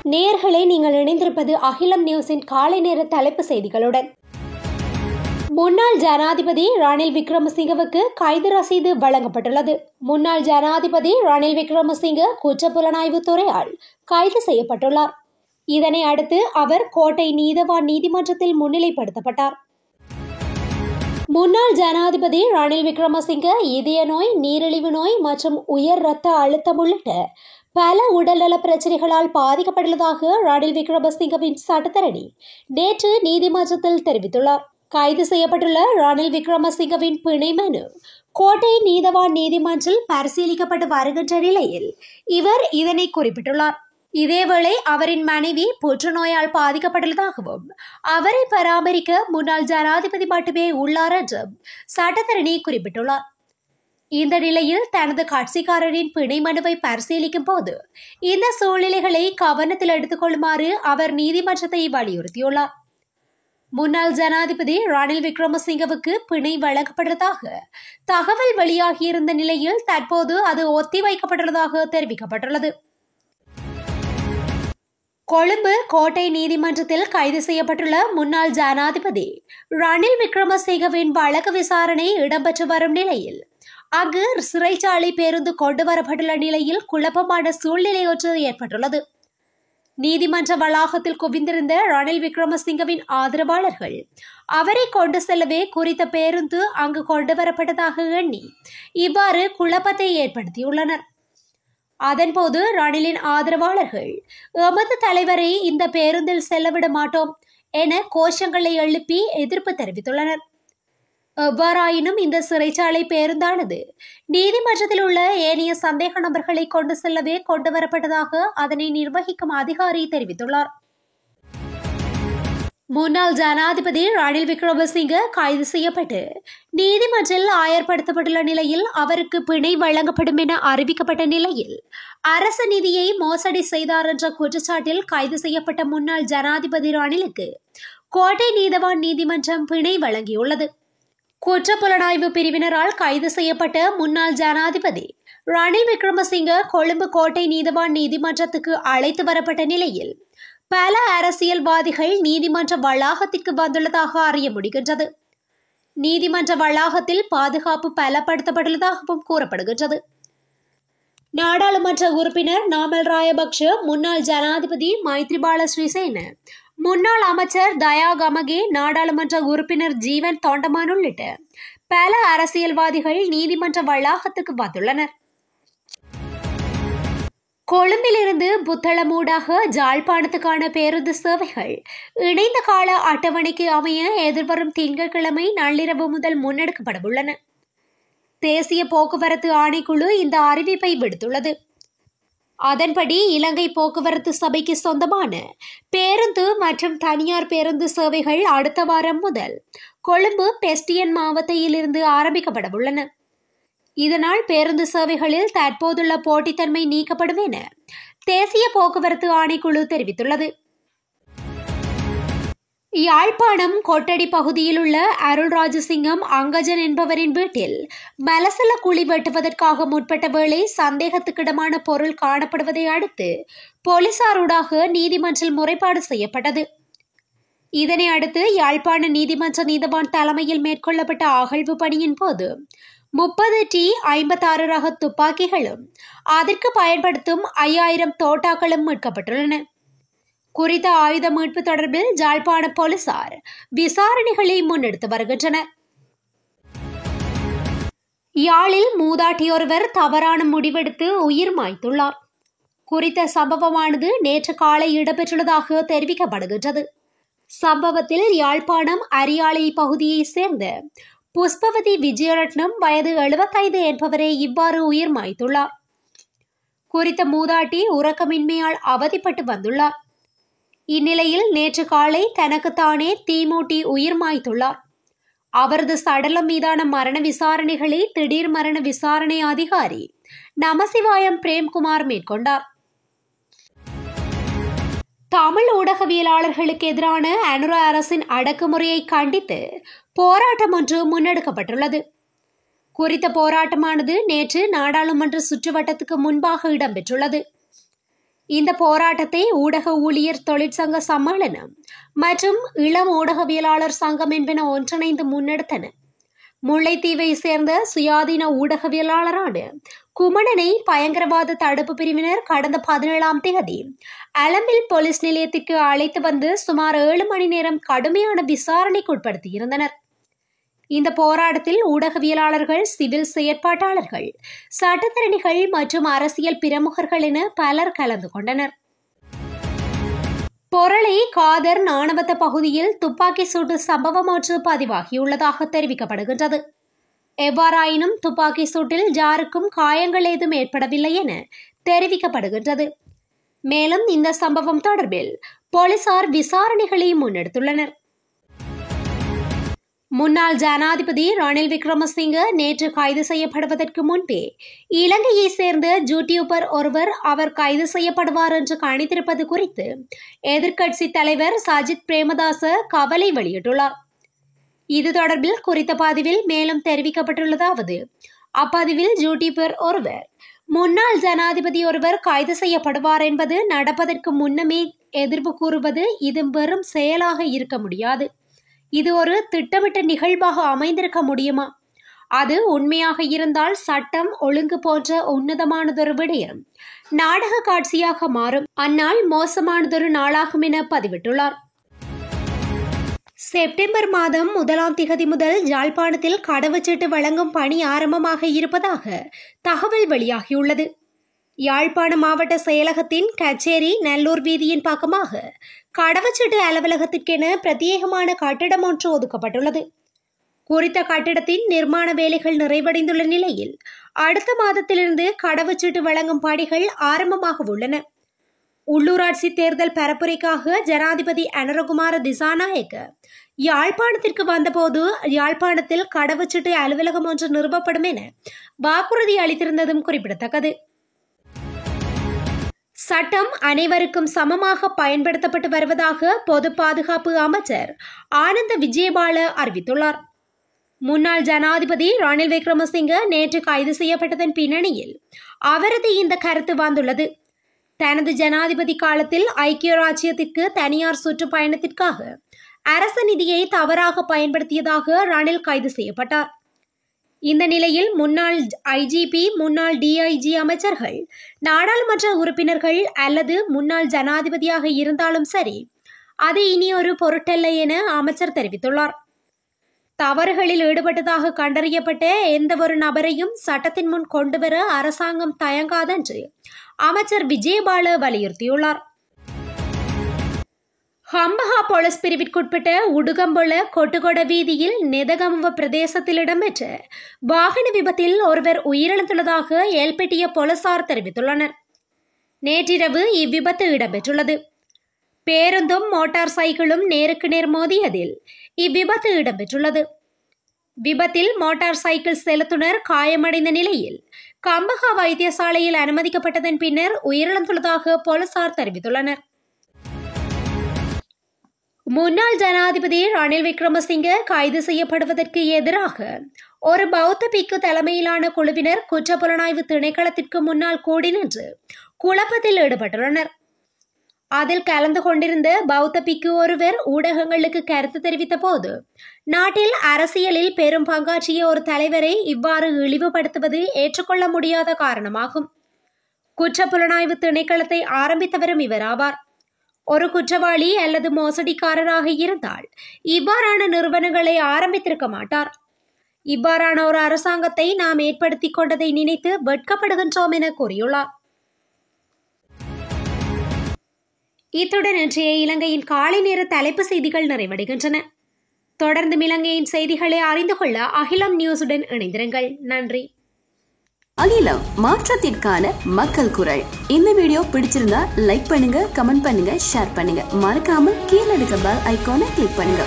நேயர்களே, நீங்கள் இணைந்திருப்பது அகிலம் நியூஸின் காலை நேர தலைப்பு செய்திகளுடன். முன்னாள் ஜனாதிபதி ரணில் விக்ரமசிங்கவுக்கு கைது ரசீது வழங்கப்பட்டுள்ளது. முன்னாள் ஜனாதிபதி ரணில் விக்ரமசிங்க குற்றப்புலனாய்வுத்துறையால் கைது செய்யப்பட்டுள்ளார். இதனை அடுத்து அவர் கோட்டை நீதவான் நீதிமன்றத்தில் முன்னிலைப்படுத்தப்பட்டார். முன்னாள் ஜனாதிபதி ரணில் விக்ரமசிங்க இதய நோய், நீரிழிவு நோய் மற்றும் உயர் இரத்த அழுத்தம் உள்ளிட்ட பல உடல்நல பிரச்சனைகளால் பாதிக்கப்பட்டுள்ளதாக ரணில் விக்ரமசிங்கவின் சட்டத்தரணி நேற்று நீதிமன்றத்தில் தெரிவித்துள்ளார். கைது செய்யப்பட்டுள்ள ரணில் விக்ரமசிங்கவின் பிணை மனு கோட்டை நீதவான் நீதிமன்றில் பரிசீலிக்கப்பட்டு வருகின்ற நிலையில் இவர் இதனை குறிப்பிட்டுள்ளார். இதேவேளை அவரின் மனைவி புற்றுநோயால் பாதிக்கப்பட்டுள்ளதாகவும் அவரை பராமரிக்க முன்னாள் ஜனாதிபதி மட்டுமே உள்ளார் என்றும் சட்டத்தரணி குறிப்பிட்டுள்ளார். இந்த நிலையில் தனது கட்சிக்காரரின் பிணை மனுவை பரிசீலிக்கும் போது இந்த சூழ்நிலைகளை கவனத்தில் எடுத்துக் கொள்ளுமாறு அவர் நீதிமன்றத்தை வலியுறுத்தியுள்ளார். முன்னாள் ஜனாதிபதி ரணில் விக்ரமசிங்கவுக்கு பிணை வழங்கப்பட்டதாக தகவல் வெளியாகியிருந்த நிலையில் தற்போது அது ஒத்திவைக்கப்பட்டுள்ளதாக தெரிவிக்கப்பட்டுள்ளது. கொழும்பு கோட்டை நீதிமன்றத்தில் கைது செய்யப்பட்டுள்ள முன்னாள் ஜனாதிபதி ரணில் விக்ரமசிங்கவின் வழக்கு விசாரணை இடம்பெற்று வரும் நிலையில் அங்கு சிறைச்சாலை பேருந்து கொண்டு வரப்பட்டுள்ள நிலையில் குழப்பமான சூழ்நிலை ஒன்று ஏற்பட்டுள்ளது. நீதிமன்ற வளாகத்தில் குவிந்திருந்த ரணில் விக்ரமசிங்கவின் ஆதரவாளர்கள் அவரை கொண்டு செல்லவே குறித்த பேருந்து அங்கு கொண்டு வரப்பட்டதாக எண்ணி இவ்வாறு குழப்பத்தை ஏற்படுத்தியுள்ளனர். அதன்போது ரணிலின் ஆதரவாளர்கள் எமது தலைவரை இந்த பேருந்தில் செல்லவிட மாட்டோம் என கோஷங்களை எழுப்பி எதிர்ப்பு தெரிவித்துள்ளனர். எவ்வாறாயினும் இந்த சிறைச்சாலை பேருந்தானது நீதிமன்றத்தில் உள்ள ஏனைய சந்தேக நபர்களை கொண்டு செல்லவே கொண்டு வரப்பட்டதாக அதனை நிர்வகிக்கும் அதிகாரி தெரிவித்துள்ளார். முன்னாள் ஜனாதிபதி ரணில் விக்ரமசிங்க கைது செய்யப்பட்டு நீதிமன்றில் ஆயர்படுத்தப்பட்டுள்ள நிலையில் அவருக்கு பிணை வழங்கப்படும் என அறிவிக்கப்பட்ட நிலையில் அரசு நிதியை மோசடி செய்தார் என்ற குற்றச்சாட்டில் கைது செய்யப்பட்ட முன்னாள் ஜனாதிபதி ரணிலுக்கு கோட்டை நீதவான் நீதிமன்றம் பிணை வழங்கியுள்ளது. குற்றப்புலனாய்வு பிரிவினரால் கைது செய்யப்பட்ட முன்னாள் ஜனாதிபதி ரணில் விக்ரமசிங்க கொழும்பு கோட்டை நீதவான் நீதிமன்றத்துக்கு அழைத்து வரப்பட்ட நிலையில் பல அரசியல்வாதிகள் நீதிமன்ற வளாகத்திற்கு வந்துள்ளதாக அறிய முடிகின்றது. நீதிமன்ற வளாகத்தில் பாதுகாப்பு பலப்படுத்தப்பட்டுள்ளதாகவும் கூறப்படுகின்றது. நாடாளுமன்ற உறுப்பினர் நாமல் ராயபக்ஷ, முன்னாள் ஜனாதிபதி மைத்ரிபால சிறிசேன, முன்னாள் அமைச்சர் தயா கமகே, நாடாளுமன்ற உறுப்பினர் ஜீவன் தொண்டமான் உள்ளிட்ட பல அரசியல்வாதிகள் நீதிமன்ற வளாகத்துக்கு வந்துள்ளனர். கொழும்பிலிருந்து புத்தளமூடாக ஜாழ்ப்பாணத்துக்கான பேருந்து சேவைகள் இணைந்த கால அட்டவணைக்கு அமைய எதிர்வரும் திங்கட்கிழமை நள்ளிரவு முதல் முன்னெடுக்கப்படவுள்ளன. தேசிய போக்குவரத்து ஆணைக்குழு இந்த அறிவிப்பை விடுத்துள்ளது. அதன்படி இலங்கை போக்குவரத்து சபைக்கு சொந்தமான பேருந்து மற்றும் தனியார் பேருந்து சேவைகள் அடுத்த வாரம் முதல் கொழும்பு பெஸ்டியன் மாவட்டத்திலிருந்து ஆரம்பிக்கப்படவுள்ளன. இதனால் பேருந்து சேவைகளில் தற்போதுள்ள போட்டித்தன்மை நீக்கப்படும் என தேசிய போக்குவரத்து ஆணைக்குழு தெரிவித்துள்ளது. யாழ்ப்பாணம் கொட்டடி பகுதியில் உள்ள அருள்ராஜசிங்கம் அங்கஜன் என்பவரின் வீட்டில் மலசல குழி வெட்டுவதற்காக முற்பட்ட வேளை சந்தேகத்துக்கிடமான பொருள் காணப்படுவதை அடுத்து போலீசாரூடாக நீதிமன்றில் முறைப்பாடு செய்யப்பட்டது. இதனை அடுத்து யாழ்ப்பாண நீதிமன்ற நீதவான் தலைமையில் மேற்கொள்ளப்பட்ட அகழ்வு பணியின் போது 30 T-56 ரக துப்பாக்கிகளும் அதற்கு பயன்படுத்தும் 5000 தோட்டாக்களும் மீட்கப்பட்டுள்ளன. குறித்த ஆயுத மீட்பு தொடர்பில் யாழ்ப்பாண போலீசார் விசாரணைகளை முன்னெடுத்து வருகின்றனர். யாழில் மூதாட்டியொருவர் தவறான முடிவெடுத்து உயிர் மாய்த்துள்ளார். குறித்த சம்பவமானது நேற்று காலை இடம்பெற்றுள்ளதாக தெரிவிக்கப்படுகின்றது. சம்பவத்தில் யாழ்ப்பாணம் அரியாலை பகுதியைச் சேர்ந்த புஷ்பவதி விஜயரட்னம் வயது 75 என்பவரே இவ்வாறு உயிர் மாய்த்துள்ளார். குறித்த மூதாட்டி உறக்கமின்மையால் அவதிப்பட்டு வந்துள்ளார். இந்நிலையில் நேற்று காலை தனக்குத்தானே தீமூட்டி உயிர் மாய்த்துள்ளார். அவரது சடலம் மீதான மரண விசாரணைகளை திடீர் மரண விசாரணை அதிகாரி நமசிவாயம் பிரேம்குமார் மேற்கொண்டார். தமிழ் ஊடகவியலாளர்களுக்கு எதிரான அனுர அரசின் அடக்குமுறையை கண்டித்து போராட்டம் ஒன்று முன்னெடுக்கப்பட்டுள்ளது. குறித்த போராட்டமானது நேற்று நாடாளுமன்ற சுற்றுவட்டத்துக்கு முன்பாக இடம்பெற்றுள்ளது. இந்த போராட்டத்தை ஊடக ஊழியர் தொழிற்சங்க சம்மேளனம் மற்றும் இளம் ஊடகவியலாளர் சங்கம் என்பன ஒன்றிணைந்து முன்னெடுத்தன. முல்லைத்தீவை சேர்ந்த சுயாதீன ஊடகவியலாளரான குமணனை பயங்கரவாத தடுப்பு பிரிவினர் கடந்த 17ஆம் தேதி அலம்பில் போலீஸ் நிலையத்திற்கு அழைத்து வந்து சுமார் 7 மணி நேரம் கடுமையான விசாரணைக்கு உட்படுத்தியிருந்தனர். இந்த போராட்டத்தில் ஊடகவியலாளர்கள், சிவில் செயற்பாட்டாளர்கள், சட்டத்தரணிகள் மற்றும் அரசியல் பிரமுகர்கள் என பலர் கலந்து கொண்டனர். பொரளை காதர் நாணவத்த பகுதியில் துப்பாக்கி சூட்டு சம்பவம் ஒன்று பதிவாகியுள்ளதாக தெரிவிக்கப்படுகின்றது. எவ்வாறாயினும் துப்பாக்கி சூட்டில் யாருக்கும் காயங்கள் ஏதும் ஏற்படவில்லை என தெரிவிக்கப்படுகின்றது. மேலும் இந்த சம்பவம் தொடர்பில் போலீசார் விசாரணைகளை முன்னெடுத்துள்ளனர். முன்னாள் ஜனாதிபதி ரணில் விக்ரமசிங்க நேற்று கைது செய்யப்படுவதற்கு முன்பே இலங்கையை சேர்ந்த யூடியூபர் ஒருவர் அவர் கைது செய்யப்படுவார் என்று கணித்திருப்பது குறித்து எதிர்க்கட்சி தலைவர் சஜித் பிரேமதாச கவலை வெளியிட்டுள்ளார். இது தொடர்பில் குறித்த பதிவில் மேலும் தெரிவிக்கப்பட்டுள்ளதாவது: அப்பதிவில் யூடியூபர் ஒருவர் முன்னாள் ஜனாதிபதி ஒருவர் கைது செய்யப்படுவார் என்பது நடப்பதற்கு முன்னமே எதிர்ப்பு கூறுவது இது வெறும் செயலாக இருக்க முடியாது. இது ஒரு திட்டமிட்ட நிகழ்வாக அமைந்திருக்க முடியுமா? அது உண்மையாக இருந்தால் சட்டம் ஒழுங்கு போன்ற உன்னதமானதொரு விடயம் நாடக காட்சியாக மாறும். அந்நாள் மோசமானதொரு நாளாகும் என பதிவிட்டுள்ளார். செப்டம்பர் மாதம் 1ஆம் திகதி முதல் யாழ்ப்பாணத்தில் கடவுச்சீட்டு வழங்கும் பணி ஆரம்பமாக இருப்பதாக தகவல் வெளியாகியுள்ளது. யாழ்ப்பாண மாவட்ட செயலகத்தின் கச்சேரி நல்லூர் வீதியின் பக்கமாக கடவுச்சீட்டு அலுவலகத்திற்கென பிரத்யேகமான கட்டிடம் ஒன்று ஒதுக்கப்பட்டுள்ளது. குறித்த கட்டிடத்தின் நிர்மாண வேலைகள் நிறைவடைந்துள்ள நிலையில் அடுத்த மாதத்திலிருந்து கடவுச்சீட்டு வழங்கும் பணிகள் ஆரம்பமாக உள்ளன. உள்ளூராட்சி தேர்தல் பரப்புரைக்காக ஜனாதிபதி அனுரகுமார திசாநாயக்க யாழ்ப்பாணத்திற்கு வந்தபோது யாழ்ப்பாணத்தில் கடவுச்சீட்டு அலுவலகம் ஒன்று நிறுவப்படும் என வாக்குறுதி அளித்திருந்ததும் குறிப்பிடத்தக்கது. சட்டம் அனைவருக்கும் சமமாக பயன்படுத்தப்பட்டு வருவதாக பொது பாதுகாப்பு அமைச்சர் ஆனந்த விஜயபால அறிவித்துள்ளார். முன்னாள் ஜனாதிபதி ரணில் விக்ரமசிங்க நேற்று கைது செய்யப்பட்டதன் பின்னணியில் அவரது இந்த கருத்து வந்துள்ளது. தனது ஜனாதிபதி காலத்தில் ஐக்கிய ராச்சியத்திற்கு தனியார் சுற்றுப்பயணத்திற்காக அரசு நிதியை தவறாக பயன்படுத்தியதாக ரணில் கைது செய்யப்பட்டார். இந்த நிலையில் முன்னாள் ஐஜிபி, முன்னாள் டிஐஜி அமைச்சர்கள், நாடாளுமன்ற உறுப்பினர்கள் அல்லது முன்னாள் ஜனாதிபதியாக இருந்தாலும் சரி, அது இனி ஒரு பொருட்டல்ல என அமைச்சர் தெரிவித்துள்ளார். தவறுகளில் ஈடுபட்டதாக கண்டறியப்பட்ட எந்த ஒரு நபரையும் சட்டத்தின் முன் கொண்டுவர அரசாங்கம் தயங்காதென்று அமைச்சர் விஜயபால வலியுறுத்தியுள்ளார். ஹம்பஹா போலீஸ் பிரிவிற்குட்பட்ட உடுகம்பொல கொட்டுகொட வீதியில் நெதகமுவ பிரதேசத்தில் இடம்பெற்ற வாகன விபத்தில் ஒருவர் உயிரிழந்துள்ளதாக எல்பிட்டிய போலீசார் தெரிவித்துள்ளனர். நேற்றிரவு இவ்விபத்து இடம்பெற்றுள்ளது. பேருந்தும் மோட்டார் சைக்கிளும் நேருக்கு நேர் மோதியதில் இவ்விபத்து இடம்பெற்றுள்ளது. விபத்தில் மோட்டார் சைக்கிள் செலுத்துனர் காயமடைந்த நிலையில் கம்பஹா வைத்தியசாலையில் அனுமதிக்கப்பட்டதன் பின்னர் உயிரிழந்துள்ளதாக போலீசார் தெரிவித்துள்ளனர். முன்னாள் ஜனாதிபதி ரணில் விக்ரமசிங்க கைது செய்யப்படுவதற்கு எதிராக ஒரு பௌத்த பிக்கு தலைமையிலான குழுவினர் குற்றப்புலனாய்வு திணைக்களத்திற்கு முன்னால் கூடி நின்று குழப்பத்தில் ஈடுபட்டுள்ளனர். அதில் கலந்து கொண்டிருந்த பௌத்த பிக்கு ஒருவர் ஊடகங்களுக்கு கருத்து தெரிவித்த போது, நாட்டில் அரசியலில் பெரும் பங்காற்றிய ஒரு தலைவரை இவ்வாறு இழிவுபடுத்துவது ஏற்றுக்கொள்ள முடியாத காரணமாகும். குற்றப்புலனாய்வு திணைக்களத்தை ஆரம்பித்தவரும் இவராவார். ஒரு குற்றவாளி அல்லது மோசடிக்காரராக இருந்தால் இவ்வாறான நிறுவனங்களை ஆரம்பித்திருக்க மாட்டார். இவ்வாறான ஒரு அரசாங்கத்தை நாம் ஏற்படுத்திக் கொண்டதை நினைத்து வெட்கப்படுகின்றோம் என கூறியுள்ளார். இத்துடன் இன்றைய இலங்கையின் காலை நேர தலைப்பு செய்திகள் நிறைவடைகின்றன. தொடர்ந்து இலங்கையின் செய்திகளை அறிந்து கொள்ள அகிலம் நியூஸுடன் இணைந்திருங்கள். நன்றி. அகிலம், மாற்றத்திற்கான மக்கள் குரல். இந்த வீடியோ பிடிச்சிருந்தா லைக் பண்ணுங்க, கமெண்ட் பண்ணுங்க, ஷேர் பண்ணுங்க. மறக்காம கீழே இருக்க பெல் ஐகானை கிளிக் பண்ணுங்க.